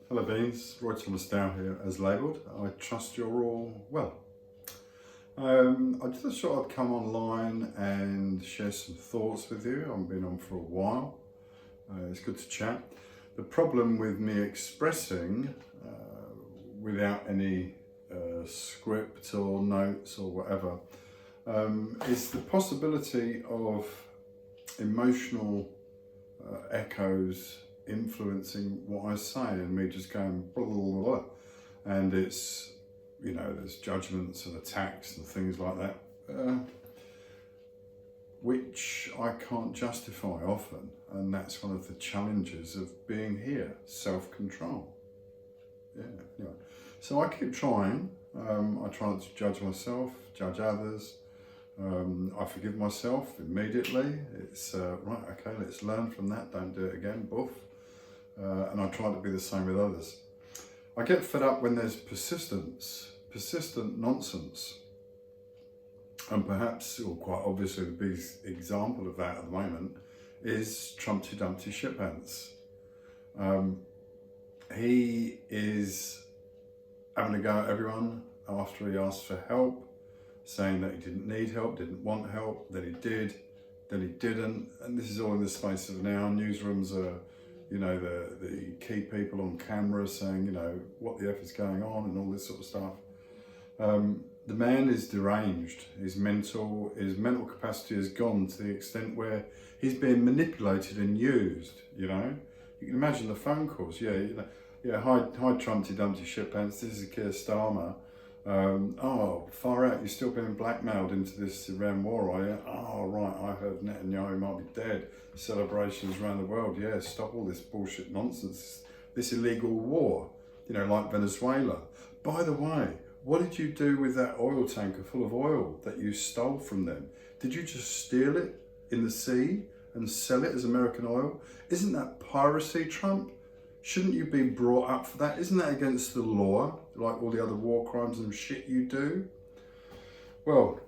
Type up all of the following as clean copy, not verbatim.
Hello Beans, Roy Thomas Dow here as labelled. I trust you're all well. I just thought I'd come online and share some thoughts with you. I haven't been on for a while. It's good to chat. The problem with me expressing without any script or notes or whatever is the possibility of emotional echoes influencing what I say and me just going blah, blah, blah, blah. And it's, you know, there's judgments and attacks and things like that, which I can't justify often, and that's one of the challenges of being here, self-control. Yeah, anyway. So I keep trying. I try not to judge myself, judge others. I forgive myself immediately. It's right, okay, let's learn from that, don't do it again, boof. And I try to be the same with others. I get fed up when there's persistent nonsense. And perhaps, or quite obviously, the biggest example of that at the moment is Trumpty Dumpty Shitpants. He is having a go at everyone after he asked for help, saying that he didn't need help, didn't want help, then he did, then he didn't. And this is all in the space of an hour. Newsrooms are, you know, the key people on camera saying, you know, what the F is going on and all this sort of stuff. The man is deranged. His mental capacity has gone to the extent where he's being manipulated and used, you know. You can imagine the phone calls, hi Trumpty Dumpty Shitpants, this is Keir Starmer. Oh, far out, you're still being blackmailed into this Iran war, are you? Oh, right, I heard Netanyahu might be dead. Celebrations around the world, yeah, stop all this bullshit nonsense, this illegal war, you know, like Venezuela. By the way, what did you do with that oil tanker full of oil that you stole from them? Did you just steal it in the sea and sell it as American oil? Isn't that piracy, Trump? Shouldn't you be brought up for that? Isn't that against the law, like all the other war crimes and shit you do? Well,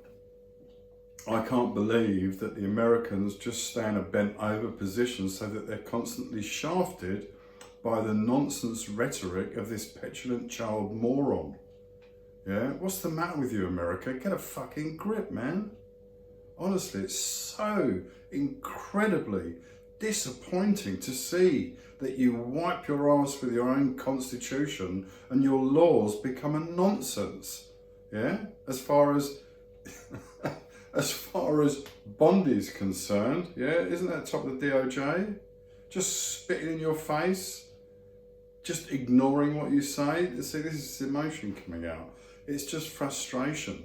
I can't believe that the Americans just stay in a bent over position so that they're constantly shafted by the nonsense rhetoric of this petulant child moron. Yeah, what's the matter with you, America? Get a fucking grip, man. Honestly, it's so incredibly disappointing to see that you wipe your arse with your own constitution and your laws become a nonsense. Yeah, as far as Bond is concerned, yeah, isn't that top of the DOJ? Just spitting in your face, just ignoring what you say. See, this is emotion coming out. It's just frustration.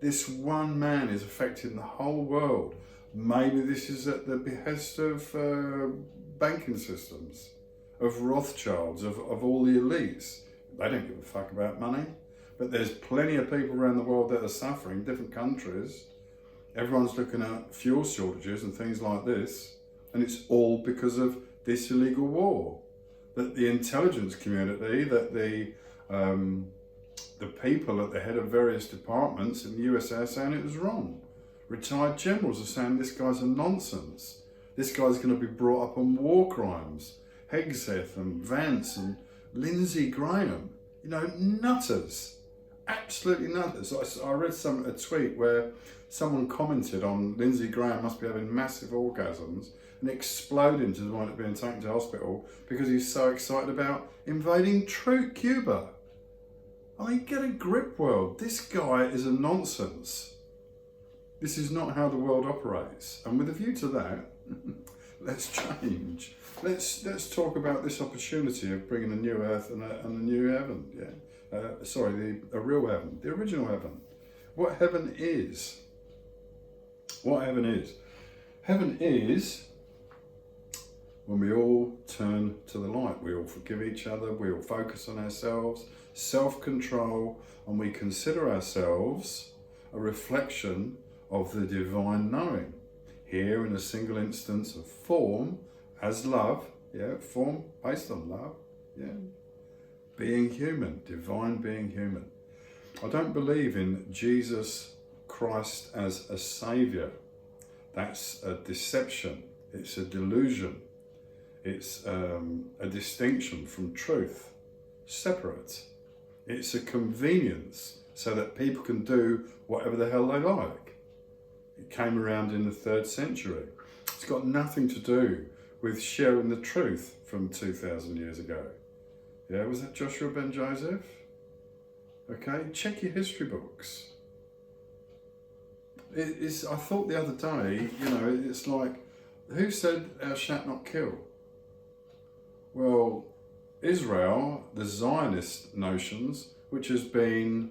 This one man is affecting the whole world. Maybe this is at the behest of banking systems, of Rothschilds, of all the elites. They don't give a fuck about money. But there's plenty of people around the world that are suffering, different countries. Everyone's looking at fuel shortages and things like this. And it's all because of this illegal war. That the intelligence community, that the people at the head of various departments in the USA are saying it was wrong. Retired generals are saying this guy's a nonsense. This guy's going to be brought up on war crimes. Hegseth and Vance and Lindsey Graham, you know, nutters, absolutely nutters. I read a tweet where someone commented on Lindsey Graham must be having massive orgasms and exploding to the point of being taken to hospital because he's so excited about invading Cuba. I mean, get a grip, world. This guy is a nonsense. This is not how the world operates. And with a view to that, let's change. Let's talk about this opportunity of bringing a new earth and a new heaven. Yeah, a real heaven, the original heaven. What heaven is. What heaven is. Heaven is when we all turn to the light. We all forgive each other. We all focus on ourselves, self-control, and we consider ourselves a reflection of the divine knowing. Here in a single instance of form as love, yeah, form based on love, yeah. Being human, divine being human. I don't believe in Jesus Christ as a saviour. That's a deception. It's a delusion. It's a distinction from truth, separate. It's a convenience so that people can do whatever the hell they like. It came around in the 3rd century. It's got nothing to do with sharing the truth from 2,000 years ago. Yeah, was that Joshua ben Joseph? Okay, check your history books. I thought the other day, it's like, who said thou shalt not kill? Well, Israel, the Zionist notions, which has been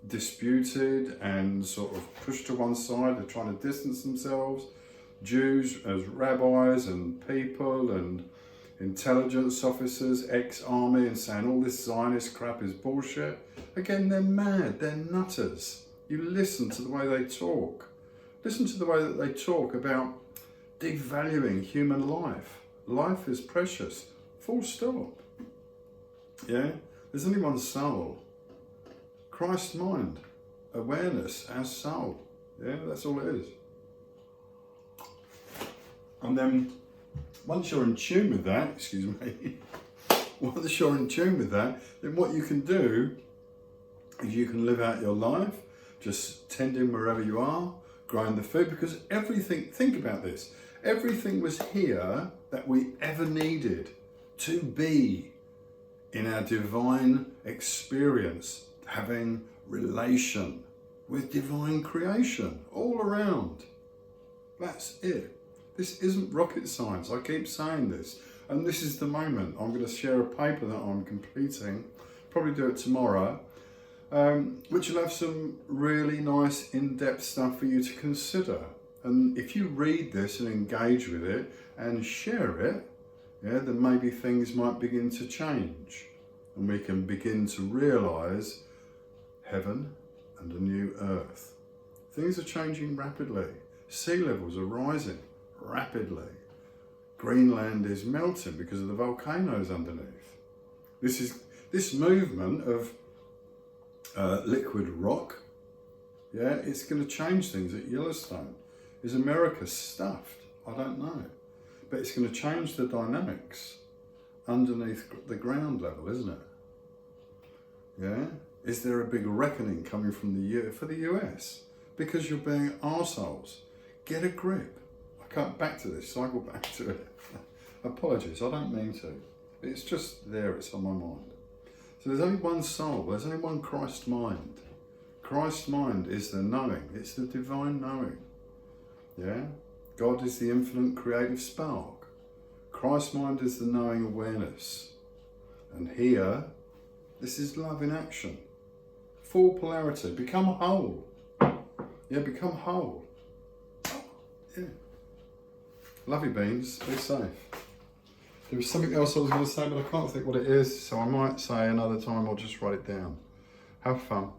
disputed and sort of pushed to one side, they're trying to distance themselves. Jews as rabbis and people and intelligence officers, ex-army, and saying all this Zionist crap is bullshit. Again, they're mad, they're nutters. You listen to the way they talk. Listen to the way that they talk about devaluing human life. Life is precious, full stop. Yeah, there's only one soul. Christ mind, awareness as soul. Yeah, that's all it is. And then once you're in tune with that, excuse me, once you're in tune with that, then what you can do is you can live out your life, just tending wherever you are, growing the food, because everything, think about this, everything was here that we ever needed to be in our divine experience, having relation with divine creation all around. That's it. This isn't rocket science. I keep saying this. And this is the moment. I'm going to share a paper that I'm completing, probably do it tomorrow, which will have some really nice in-depth stuff for you to consider. And if you read this and engage with it and share it, yeah, then maybe things might begin to change. And we can begin to realise heaven and a new earth. Things are changing rapidly. Sea levels are rising rapidly. Greenland is melting because of the volcanoes underneath. This movement of liquid rock, yeah, it's going to change things at Yellowstone. Is America stuffed? I don't know. But it's going to change the dynamics underneath the ground level, isn't it? Yeah? Is there a big reckoning coming from for the US? Because you're being arseholes. Get a grip. I can't back to this, cycle back to it. Apologies, I don't mean to. It's just there, it's on my mind. So there's only one soul, there's only one Christ mind. Christ mind is the knowing, it's the divine knowing. Yeah? God is the infinite creative spark. Christ mind is the knowing awareness. And here, this is love in action. Full polarity, become whole. Yeah, become whole. Yeah. Love you, beans. Be safe. There was something else I was going to say, but I can't think what it is, so I might say another time or just write it down. Have fun.